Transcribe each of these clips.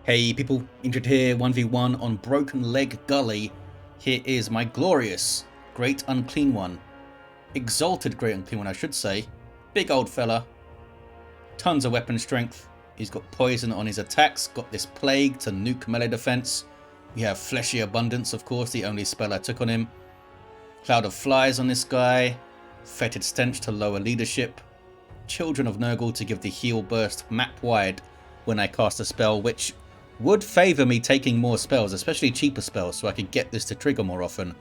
Hey people, Indrid here, 1v1 on Broken Leg Gully. Here is my glorious Great Unclean One. Exalted Great Unclean One, I should say. Big old fella. Tons of weapon strength. He's got poison on his attacks, got this plague to nuke melee defense. We have Fleshy Abundance, of course, the only spell I took on him. Cloud of Flies on this guy. Fetid Stench to lower leadership. Children of Nurgle to give the heal burst map wide when I cast a spell, which would favour me taking more spells, especially cheaper spells, so I could get this to trigger more often.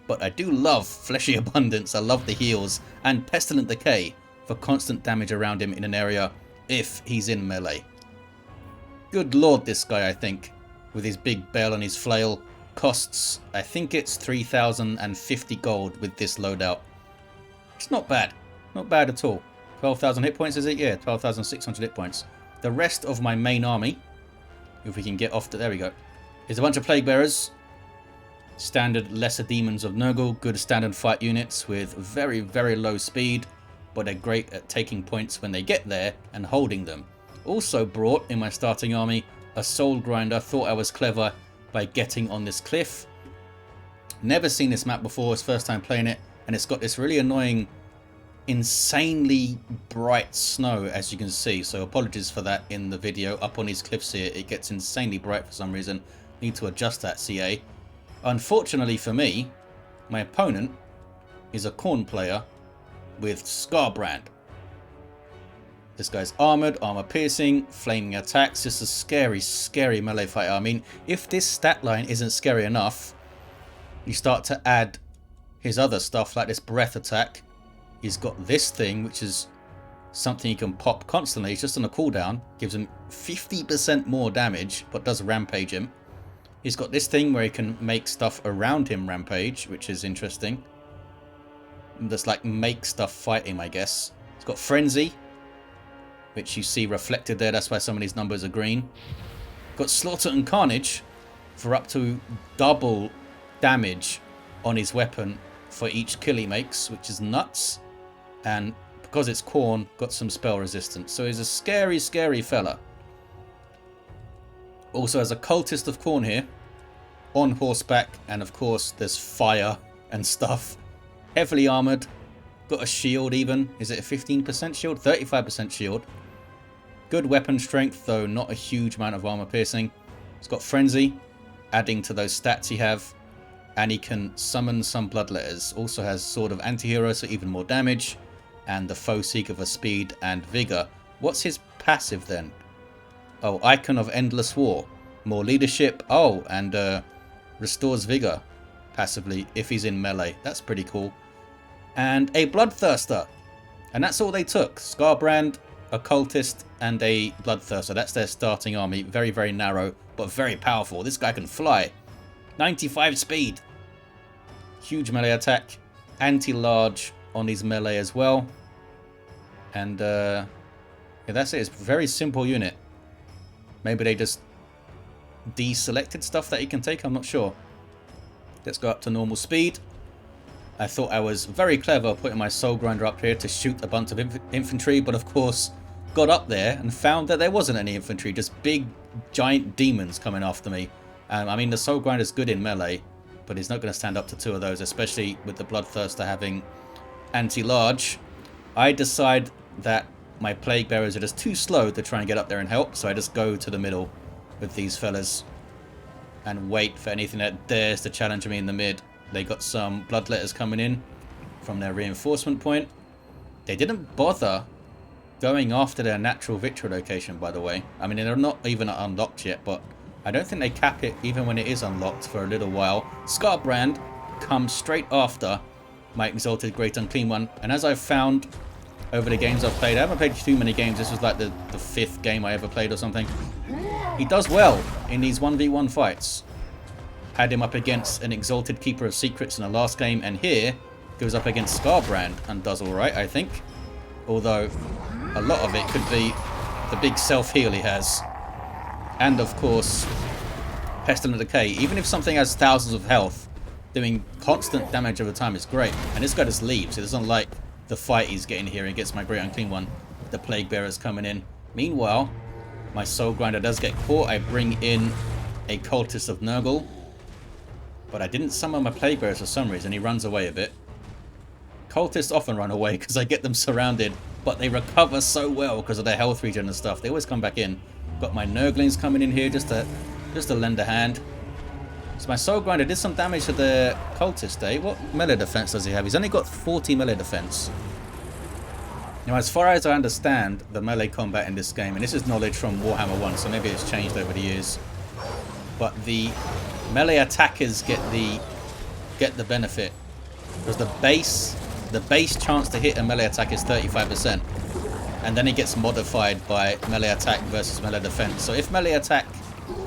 But I do love Fleshy Abundance, I love the heals, and Pestilent Decay for constant damage around him in an area if he's in melee. Good lord, this guy, I think, with his big bell and his flail, costs, I think it's 3,050 gold with this loadout. It's not bad, not bad at all. 12,000 hit points, is it? Yeah, 12,600 hit points. The rest of my main army, if we can get off to, there we go, is a bunch of Plague Bearers. Standard lesser demons of Nurgle, good standard fight units with very, very low speed, but they're great at taking points when they get there and holding them. Also brought in my starting army a Soul Grinder. Thought I was clever by getting on this cliff. Never seen this map before, it's first time playing it, and it's got this really annoying, insanely bright snow, as you can see, so apologies for that in the video. Up on these cliffs here it gets insanely bright for some reason. Need to adjust that, CA. Unfortunately for me, my opponent is a Khorne player with Skarbrand. This guy's armoured, armour piercing, flaming attacks. Just a scary, scary melee fighter. I mean, if this stat line isn't scary enough, you start to add his other stuff like this breath attack. He's got this thing, which is something he can pop constantly. It's just on a cooldown. Gives him 50% more damage, but does rampage him. He's got this thing where he can make stuff around him rampage, which is interesting. Just like make stuff fight him, I guess. He's got Frenzy, which you see reflected there. That's why some of these numbers are green. Got Slaughter and Carnage for up to double damage on his weapon for each kill he makes, which is nuts. And because it's Khorne, got some spell resistance. So he's a scary, scary fella. Also has a Cultist of Khorne here, on horseback, and of course there's fire and stuff. Heavily armoured, got a shield even. Is it a 15% shield? 35% shield. Good weapon strength, though not a huge amount of armour piercing. He's got Frenzy, adding to those stats he have. And he can summon some Bloodletters. Also has Sword of Antihero, so even more damage. And the Foe Seeker for speed and vigor. What's his passive then? Oh, Icon of Endless War. More leadership. Oh, and restores vigor passively if he's in melee. That's pretty cool. And a Bloodthirster. And that's all they took. Skarbrand, a Cultist, and a Bloodthirster. That's their starting army. Very, very narrow, but very powerful. This guy can fly. 95 speed. Huge melee attack. Anti-large on his melee as well. And yeah, that's it. It's a very simple unit. Maybe they just deselected stuff that he can take. I'm not sure. Let's go up to normal speed. I thought I was very clever putting my Soul Grinder up here to shoot a bunch of infantry. But of course, got up there and found that there wasn't any infantry. Just big, giant demons coming after me. I mean, the Soul Grinder is good in melee, but he's not going to stand up to two of those, especially with the Bloodthirster having anti-large. I decide that my Plague Bearers are just too slow to try and get up there and help, so I just go to the middle with these fellas and wait for anything that dares to challenge me in the mid. They got some Bloodletters coming in from their reinforcement point. They didn't bother going after their natural victory location, by the way. I mean, they're not even unlocked yet, but I don't think they cap it even when it is unlocked for a little while. Skarbrand comes straight after my Exalted Great Unclean One. And as I've found over the games I've played, I haven't played too many games. This was like the fifth game I ever played or something. He does well in these 1v1 fights. Had him up against an Exalted Keeper of Secrets in the last game. And here goes up against Skarbrand and does alright, I think. Although a lot of it could be the big self-heal he has. And of course, Pestilent Decay. Even if something has thousands of health, doing constant damage over time is great. And this guy just leaves. He doesn't like the fight he's getting here. He gets my Great Unclean One. The Plague Bearers coming in. Meanwhile, My Soul Grinder does get caught. I bring in a Cultist of Nurgle. But I didn't summon my Plague Bearers for some reason. He runs away a bit. Cultists often run away because I get them surrounded. But they recover so well because of their health regen and stuff. They always come back in. Got my Nurglings coming in here just to lend a hand. So my Soul Grinder did some damage to the Cultist, eh? What melee defense does he have? He's only got 40 melee defense. Now, as far as I understand the melee combat in this game, and this is knowledge from Warhammer 1, so maybe it's changed over the years, but the melee attackers get the benefit because the base chance to hit a melee attack is 35%, and then it gets modified by melee attack versus melee defense. So if melee attack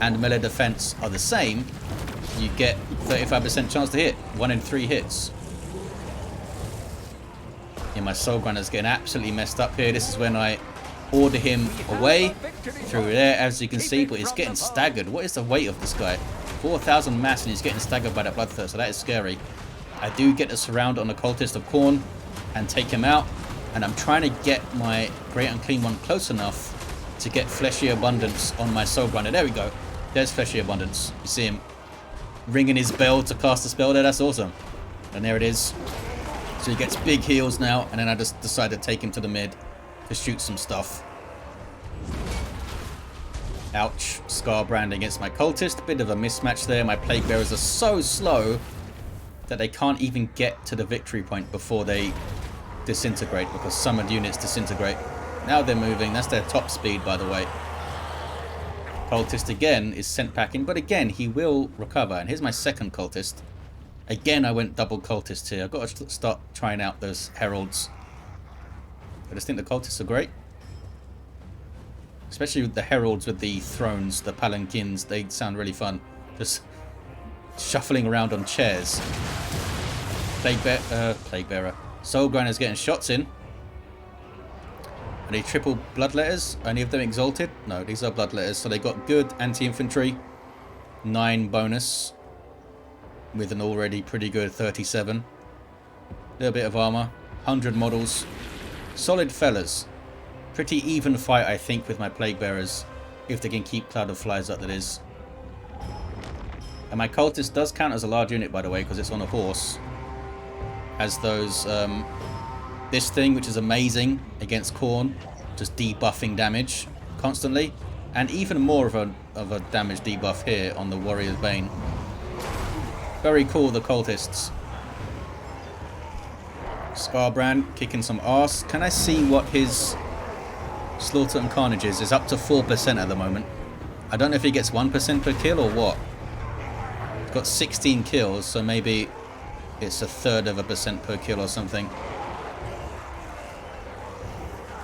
and melee defense are the same, you get 35% chance to hit, 1 in 3 hits. Yeah, my Soul Grinder's getting absolutely messed up here. This is when I order him away through there, as you can see, but he's getting staggered. What is the weight of this guy? 4,000 mass, and he's getting staggered by that Bloodthirst, so that is scary. I do get a surround on the Cultist of Khorne and take him out, and I'm trying to get my Great Unclean One close enough to get Fleshy Abundance on my Soul Grinder. There we go. There's Fleshy Abundance. You see him ringing his bell to cast a spell there. That's awesome. And there it is. So he gets big heals now, and then I just decide to take him to the mid to shoot some stuff. Ouch. Skarbrand against my Cultist. Bit of a mismatch there. My Plague Bearers are so slow that they can't even get to the victory point before they disintegrate, because summoned units disintegrate. Now they're moving. That's their top speed, by the way. Cultist again is sent packing, but again he will recover. And here's my second Cultist. Again, I went double Cultist here. I've got to start trying out those Heralds. I just think the Cultists are great. Especially with the Heralds with the thrones, the palanquins. They sound really fun. Just shuffling around on chairs. Plague Bearer. Soul Grinder's getting shots in. Are they triple Bloodletters? Any of them Exalted? No, these are Bloodletters. So they got good anti-infantry. 9 bonus. With an already pretty good 37. Little bit of armor. 100 models. Solid fellas. Pretty even fight, I think, with my Plague Bearers. If they can keep Cloud of Flies up, that is. And my Cultist does count as a large unit, by the way, because it's on a horse. Has those... this thing, which is amazing against Khorne. Just debuffing damage constantly. And even more of a damage debuff here on the Warrior's Bane. Very cool, the Cultists. Skarbrand kicking some ass. Can I see what his Slaughter and Carnage is? It's up to 4% at the moment. I don't know if he gets 1% per kill or what. He's got 16 kills, so maybe it's 1/3% per kill or something.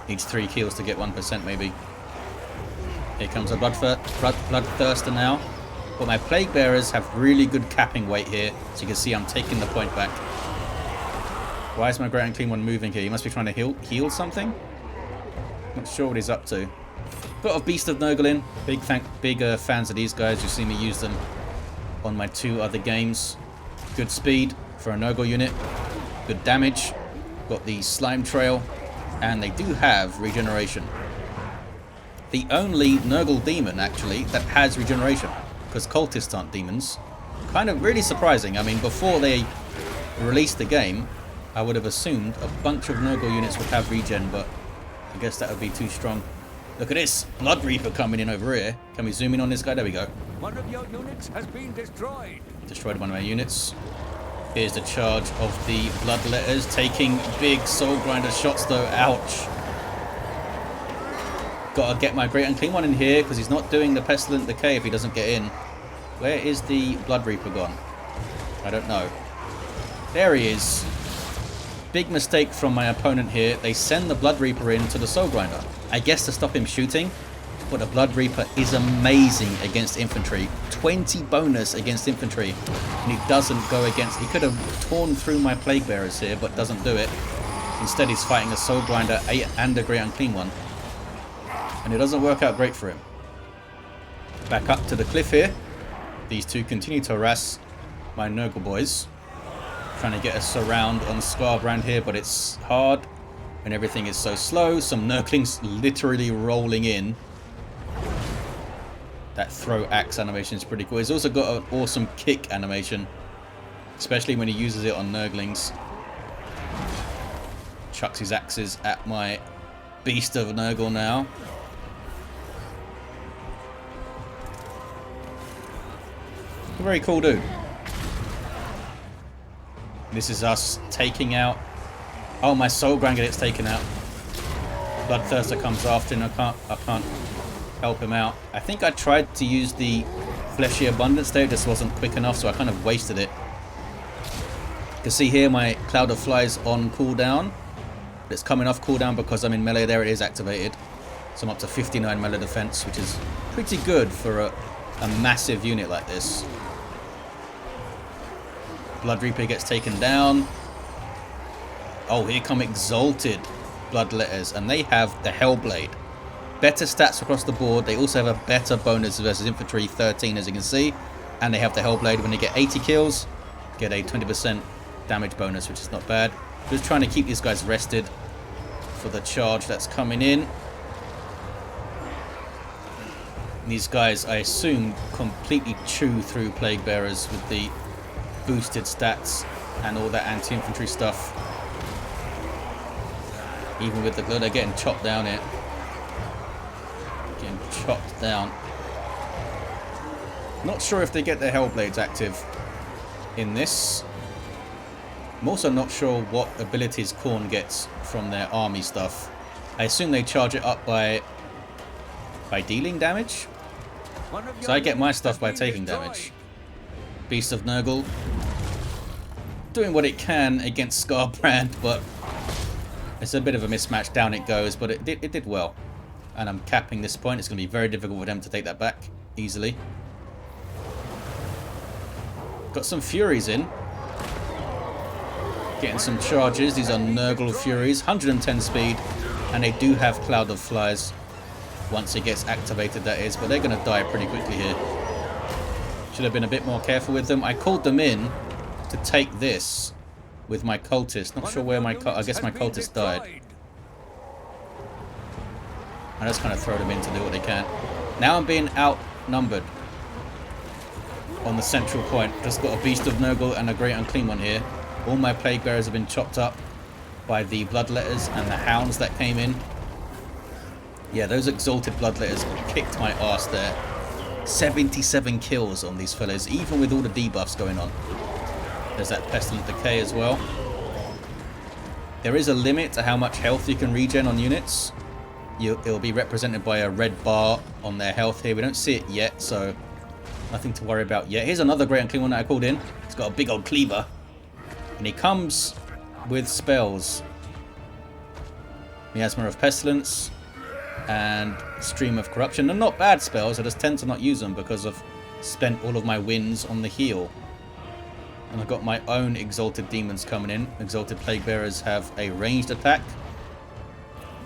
Needs 3 kills to get 1% maybe. Here comes a Bloodthirster now. But my Plague Bearers have really good capping weight here. So you can see I'm taking the point back. Why is my Great Unclean One moving here? He must be trying to heal something? Not sure what he's up to. Got a Beast of Nurgle in. Big fans of these guys. You see me use them on my 2 other games. Good speed for a Nurgle unit. Good damage. Got the Slime Trail. And they do have regeneration. The only Nurgle demon, actually, that has regeneration. Because Cultists aren't demons. Kind of really surprising. I mean, before they released the game, I would have assumed a bunch of Nurgle units would have regen, but I guess that would be too strong. Look at this Blood Reaper coming in over here. Can we zoom in on this guy? There we go. One of your units has been destroyed. Destroyed one of my units. Here's the charge of the Bloodletters, taking big Soul Grinder shots though. Ouch. Gotta get my Great Unclean One in here, because he's not doing the Pestilent Decay if he doesn't get in. Where is the Blood Reaper gone? I don't know. There he is. Big mistake from my opponent here. They send the Blood Reaper into the Soul Grinder. I guess to stop him shooting. But the Blood Reaper is amazing against infantry. 20 bonus against infantry. And he doesn't go against... He could have torn through my Plague Bearers here, but doesn't do it. Instead, he's fighting a Soul Grinder and a Great Unclean One. And it doesn't work out great for him. Back up to the cliff here. These two continue to harass my Nurgle boys. Trying to get a surround on Skarbrand here, but it's hard. And everything is so slow. Some Nurglings literally rolling in. That throw axe animation is pretty cool. He's also got an awesome kick animation, especially when he uses it on Nurglings. Chucks his axes at my beast of Nurgle now. A very cool dude. This is us taking out... Oh, my Skarbrand gets taken out. Bloodthirster comes after, and I can't help him out. I think I tried to use the Fleshy Abundance there, it just wasn't quick enough, so I kind of wasted it. You can see here my Cloud of Flies on cooldown. It's coming off cooldown because I'm in melee. There it is activated. So I'm up to 59 melee defense, which is pretty good for a massive unit like this. Blood Reaper gets taken down. Oh, here come Exalted Bloodletters, and they have the Hellblade. Better stats across the board. They also have a better bonus versus infantry, 13 as you can see. And they have the Hellblade. When you get 80 kills, get a 20% damage bonus, which is not bad. Just trying to keep these guys rested for the charge that's coming in. These guys, I assume, completely chew through Plague Bearers with the boosted stats and all that anti-infantry stuff. Even with the glow, they're getting chopped down here. Getting chopped down. Not sure if they get their Hellblades active in this. I'm also not sure what abilities Khorne gets from their army stuff. I assume they charge it up by dealing damage. So I get my stuff by taking damage. Beast of Nurgle doing what it can against Skarbrand, but it's a bit of a mismatch. Down it goes, but it did well. And I'm capping this point. It's going to be very difficult for them to take that back easily. Got some Furies in. Getting some charges. These are Nurgle Furies. 110 speed. And they do have Cloud of Flies. Once it gets activated, that is. But they're going to die pretty quickly here. Should have been a bit more careful with them. I called them in to take this with my cultist. Not sure where my... I guess my cultist died. I just kind of throw them in to do what they can. Now I'm being outnumbered on the central point. Just got a Beast of Nurgle and a Great Unclean one here. All my Plague Bearers have been chopped up by the Bloodletters and the Hounds that came in. Yeah, those Exalted Bloodletters kicked my ass there. 77 kills on these fellas, even with all the debuffs going on. There's that Pestilent Decay as well. There is a limit to how much health you can regen on units. It'll be represented by a red bar on their health here. We don't see it yet, so nothing to worry about yet. Here's another Great Unclean one that I called in. He's got a big old cleaver. And he comes with spells. Miasma of Pestilence and Stream of Corruption. They're not bad spells, I just tend to not use them because I've spent all of my wins on the heal. And I've got my own Exalted Demons coming in. Exalted Plague Bearers have a ranged attack,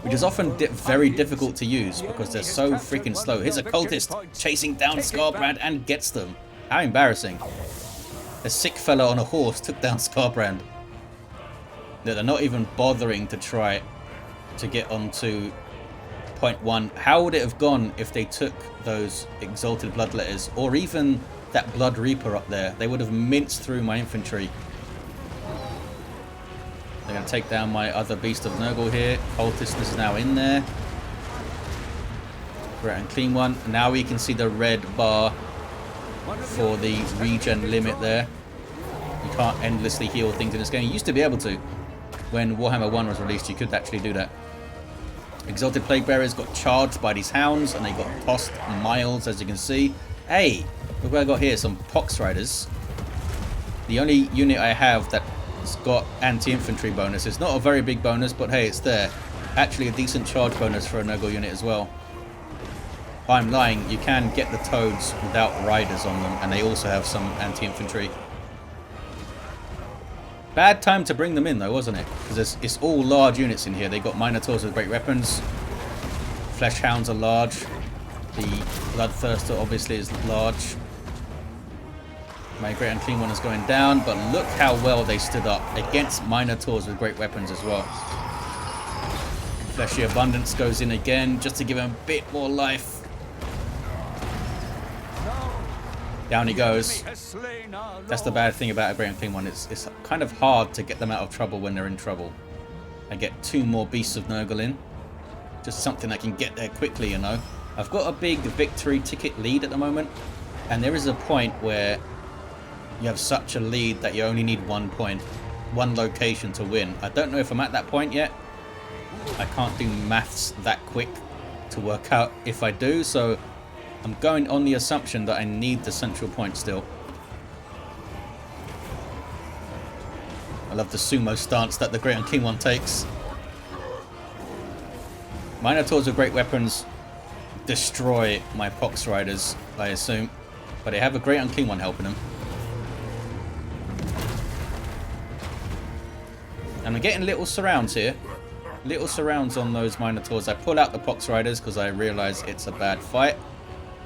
which is often very difficult to use because they're so freaking slow. Here's a cultist chasing down Skarbrand and gets them. How embarrassing. A sick fella on a horse took down Skarbrand. They're not even bothering to try to get onto point 1. How would it have gone if they took those Exalted Bloodletters or even that Blood Reaper up there? They would have minced through my infantry. They're going to take down my other Beast of Nurgle here. Cultist is now in there. Great Unclean one. Now we can see the red bar for the regen limit there. You can't endlessly heal things in this game. You used to be able to. When Warhammer 1 was released, you could actually do that. Exalted Plague Bearers got charged by these Hounds and they got tossed miles, as you can see. Hey, look what I got here, some Pox Riders. The only unit I have that's got anti-infantry bonus. It's not a very big bonus, but hey, it's there. Actually a decent charge bonus for a Nurgle unit as well. I'm lying, you can get the Toads without riders on them, and they also have some anti-infantry. Bad time to bring them in though, wasn't it? Because it's all large units in here. They got Minotaurs with great weapons. Flesh Hounds are large. The Bloodthirster obviously is large. My Great Unclean one is going down, but look how well they stood up against Minotaurs with great weapons as well. Fleshy Abundance goes in again just to give him a bit more life. Down he goes. Has slain our That's the lord. bad thing about a Great Unclean one. It's kind of hard to get them out of trouble when they're in trouble. I get 2 more Beasts of Nurgle in. Just something I can get there quickly, you know. I've got a big victory ticket lead at the moment. And there is a point where you have such a lead that you only need 1 point. 1 location to win. I don't know if I'm at that point yet. I can't do maths that quick to work out if I do. So I'm going on the assumption that I need the central point still. I love the sumo stance that the Great Unclean one takes. Minotaurs are great weapons. Destroy my Pox Riders, I assume. But they have a Great Unclean one helping them. And I'm getting little surrounds here. Little surrounds on those Minotaurs. I pull out the Pox Riders because I realise it's a bad fight.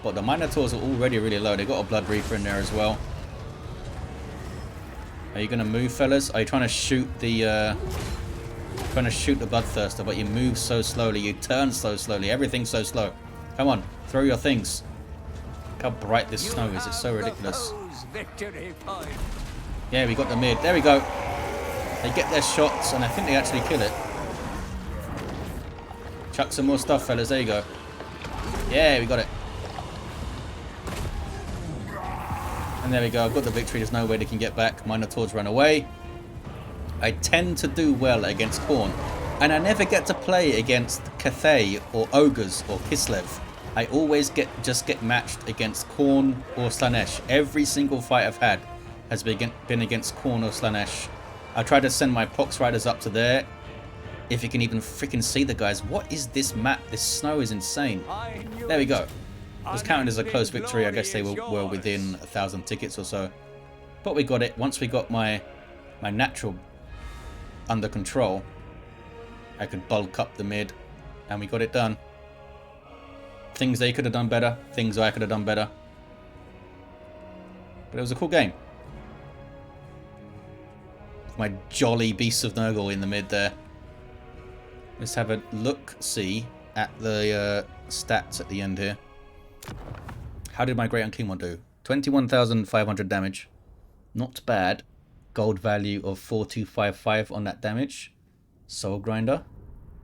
But the Minotaurs are already really low. They got a Blood Reaper in there as well. Are you going to move, fellas? Are you trying to shoot the Bloodthirster? But you move so slowly. You turn so slowly. Everything's so slow. Come on, throw your things. Look how bright this snow is. It's so ridiculous. Yeah, we got the mid. There we go. They get their shots, and I think they actually kill it. Chuck some more stuff, fellas. There you go. Yeah, we got it. And there we go. I've got the victory. There's no way they can get back. Minotaurs run away. I tend to do well against Khorne. And I never get to play against Cathay or Ogres or Kislev. I always just get matched against Khorne or Slaanesh. Every single fight I've had has been against Khorne or Slaanesh. I try to send my Pox Riders up to there. If you can even freaking see the guys. What is this map? This snow is insane. There we go. It was counted as a close victory. I guess they were within 1,000 tickets or so. But we got it. Once we got my natural under control, I could bulk up the mid. And we got it done. Things they could have done better. Things I could have done better. But it was a cool game. My jolly Beasts of Nurgle in the mid there. Let's have a look-see at the stats at the end here. How did my Great Unclean one do? 21,500 damage. Not bad. Gold value of 4255 on that damage. Soul Grinder.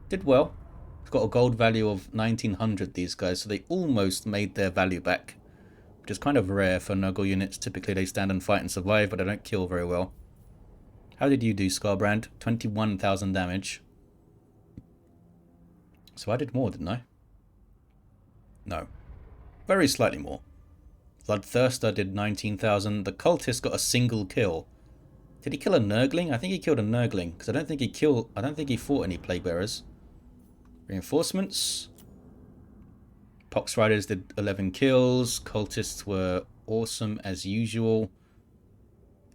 Did well. It's got a gold value of 1900, these guys, so they almost made their value back. Which is kind of rare for Nurgle units. Typically they stand and fight and survive, but they don't kill very well. How did you do, Skarbrand? 21,000 damage. So I did more, didn't I? No. Very slightly more. Bloodthirster did 19,000. The Cultist got a single kill. Did he kill a Nurgling? I think he killed a Nurgling, because I don't think he fought any Plague Bearers. Reinforcements. Pox Riders did 11 kills. Cultists were awesome as usual.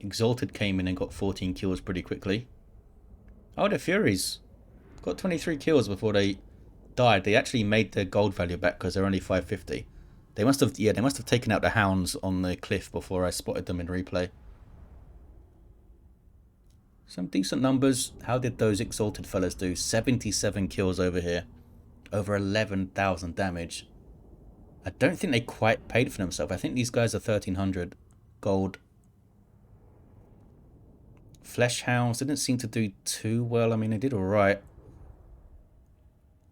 Exalted came in and got 14 kills pretty quickly. Oh, the Furies got 23 kills before they died. They actually made their gold value back because they're only 550. They must have taken out the hounds on the cliff before I spotted them in replay. Some decent numbers. How did those Exalted fellas do? 77 kills over here. Over 11,000 damage. I don't think they quite paid for themselves. I think these guys are 1,300 gold. Flesh Hounds didn't seem to do too well. I mean, they did alright.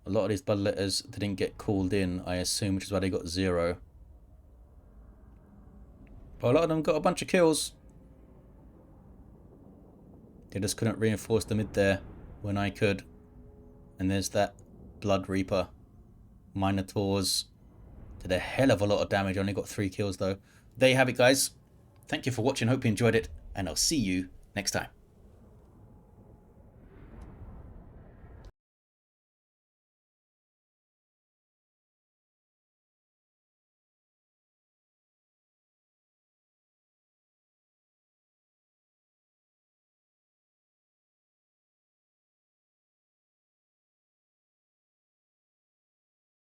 A lot of these Bloodletters didn't get called in, I assume, which is why they got 0. But a lot of them got a bunch of kills. They just couldn't reinforce the mid there when I could. And there's that Blood Reaper. Minotaurs did a hell of a lot of damage. Only got 3 kills though. There you have it, guys. Thank you for watching. Hope you enjoyed it. And I'll see you next time.